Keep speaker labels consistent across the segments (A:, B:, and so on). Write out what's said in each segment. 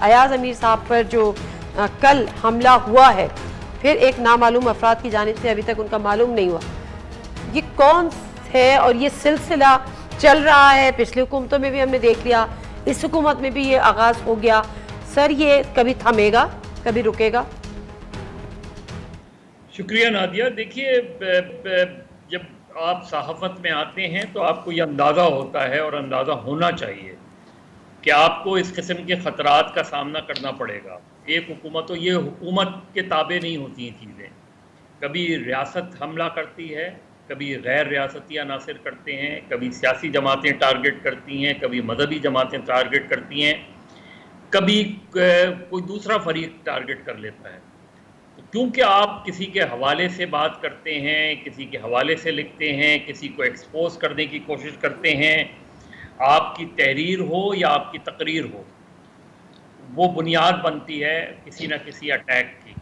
A: ایاز امیر صاحب پر جو کل حملہ ہوا ہے، پھر ایک نامعلوم افراد کی جانب سے ابھی تک ان کا معلوم نہیں ہوا، یہ کون ہے؟ اور یہ سلسلہ چل رہا ہے، پچھلی حکومتوں میں بھی ہم نے دیکھ لیا، اس حکومت میں بھی یہ آغاز ہو گیا، سر یہ کبھی تھمے گا، کبھی رکے گا؟
B: شکریہ نادیہ. دیکھیے، جب آپ صحافت میں آتے ہیں تو آپ کو یہ اندازہ ہوتا ہے اور اندازہ ہونا چاہیے کہ آپ کو اس قسم کے خطرات کا سامنا کرنا پڑے گا. ایک حکومت تو یہ حکومت کے تابع نہیں ہوتی ہیں چیزیں. کبھی ریاست حملہ کرتی ہے، کبھی غیر ریاستی عناصر کرتے ہیں، کبھی سیاسی جماعتیں ٹارگٹ کرتی ہیں، کبھی مذہبی جماعتیں ٹارگٹ کرتی ہیں، کبھی کوئی دوسرا فریق ٹارگٹ کر لیتا ہے. کیونکہ آپ کسی کے حوالے سے بات کرتے ہیں، کسی کے حوالے سے لکھتے ہیں، کسی کو ایکسپوز کرنے کی کوشش کرتے ہیں، آپ کی تحریر ہو یا آپ کی تقریر ہو، وہ بنیاد بنتی ہے کسی نہ کسی اٹیک کی.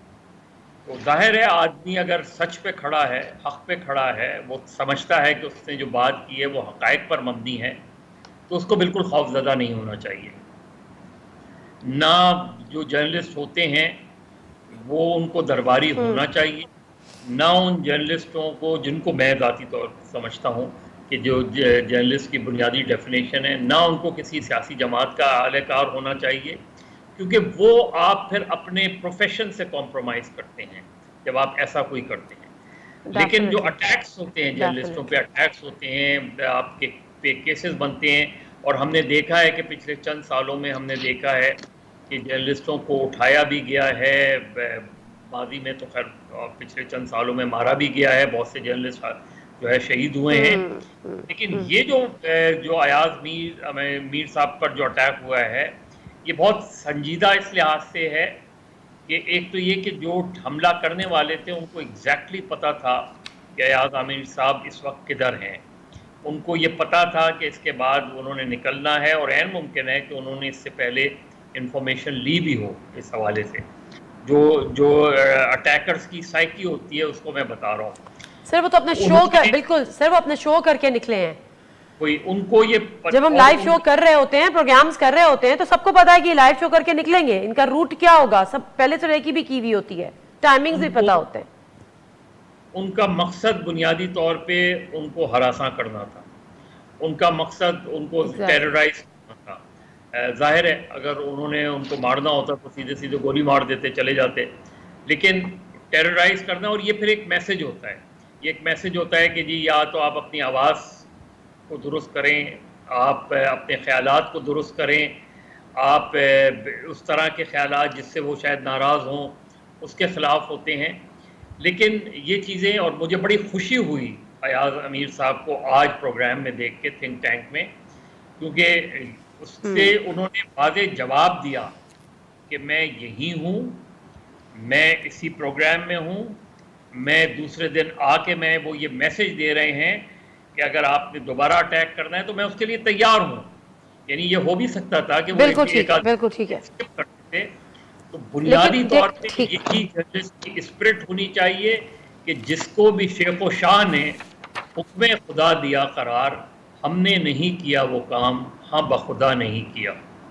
B: تو ظاہر ہے آدمی اگر سچ پہ کھڑا ہے، حق پہ کھڑا ہے، وہ سمجھتا ہے کہ اس نے جو بات کی ہے وہ حقائق پر مبنی ہے، تو اس کو بالکل خوفزدہ نہیں ہونا چاہیے. نہ جو جرنلسٹ ہوتے ہیں وہ ان کو درباری ہونا چاہیے، نہ ان جرنلسٹوں کو، جن کو میں ذاتی طور پر سمجھتا ہوں کہ جو جرنلسٹ کی بنیادی ڈیفینیشن ہے، نہ ان کو کسی سیاسی جماعت کا اہلکار ہونا چاہیے، کیونکہ وہ آپ پھر اپنے پروفیشن سے کمپرومائز کرتے ہیں جب آپ ایسا کوئی کرتے ہیں. لیکن جو اٹیکس ہوتے ہیں، جرنلسٹوں پہ اٹیکس ہوتے ہیں، آپ کے پہ کیسز بنتے ہیں، اور ہم نے دیکھا ہے کہ پچھلے چند سالوں میں ہم نے دیکھا ہے کہ جرنلسٹوں کو اٹھایا بھی گیا ہے. ماضی میں تو خیر پچھلے چند سالوں میں مارا بھی گیا ہے، بہت سے جرنلسٹ جو ہے شہید ہوئے ہیں. لیکن یہ جو ایاز میر صاحب پر جو اٹیک ہوا ہے، یہ بہت سنجیدہ اس لحاظ سے ہے کہ ایک تو یہ کہ جو حملہ کرنے والے تھے ان کو ایگزیکٹلی پتا تھا کہ ایاز امیر صاحب اس وقت کدھر ہیں. ان کو یہ پتا تھا کہ اس کے بعد انہوں نے نکلنا ہے، اور عین ممکن ہے کہ انہوں نے اس سے پہلے انفارمیشن لی بھی ہو. اس حوالے سے جو اٹیکرز کی سائیکی ہوتی ہے اس کو میں بتا رہا ہوں.
A: سر وہ تو اپنا شو بالکل سر وہ اپنا شو کر کے نکلے ہیں.
B: ان کو یہ
A: جب ہم لائیو شو کر رہے ہوتے ہیں، پروگرامز کر رہے ہوتے ہیں، تو سب کو پتا ہے کہ لائیو شو کر کے نکلیں گے، ان کا روٹ کیا ہوگا سب پہلے سے ریکی بھی کی ہوئی ہوتی ہے، ٹائمنگز بھی پتا ہوتے ہیں.
B: ان کا مقصد بنیادی طور پہ ان کو ہراساں کرنا تھا، ان کا مقصد ان کو ٹیررائز کرنا تھا. ظاہر ہے اگر انہوں نے ان کو مارنا ہوتا تو سیدھے سیدھے گولی مار دیتے، چلے جاتے. لیکن ٹیررائز کرنا، اور یہ پھر ایک میسج ہوتا ہے، یہ ایک میسج ہوتا ہے کہ جی یا تو آپ اپنی آواز کو درست کریں، آپ اپنے خیالات کو درست کریں، آپ اس طرح کے خیالات جس سے وہ شاید ناراض ہوں اس کے خلاف ہوتے ہیں. لیکن یہ چیزیں، اور مجھے بڑی خوشی ہوئی ایاز امیر صاحب کو آج پروگرام میں دیکھ کے تھنک ٹینک میں، کیونکہ اس سے انہوں نے واضح جواب دیا کہ میں یہی ہوں، میں اسی پروگرام میں ہوں. میں دوسرے دن آ کے میں وہ یہ میسج دے رہے ہیں کہ اگر آپ نے دوبارہ اٹیک کرنا ہے تو میں اس کے لیے تیار ہوں. یعنی یہ ہو بھی سکتا تھا کہ وہ
A: بالکل ٹھیک ہے.
B: کرتے. تو بنیادی طور پہ یہی جرنلسٹ کی اسپرٹ ہونی چاہیے کہ جس کو بھی شیخ و شاہ نے حکم خدا دیا قرار، ہم نے نہیں کیا وہ کام، ہاں بخدا نہیں کیا.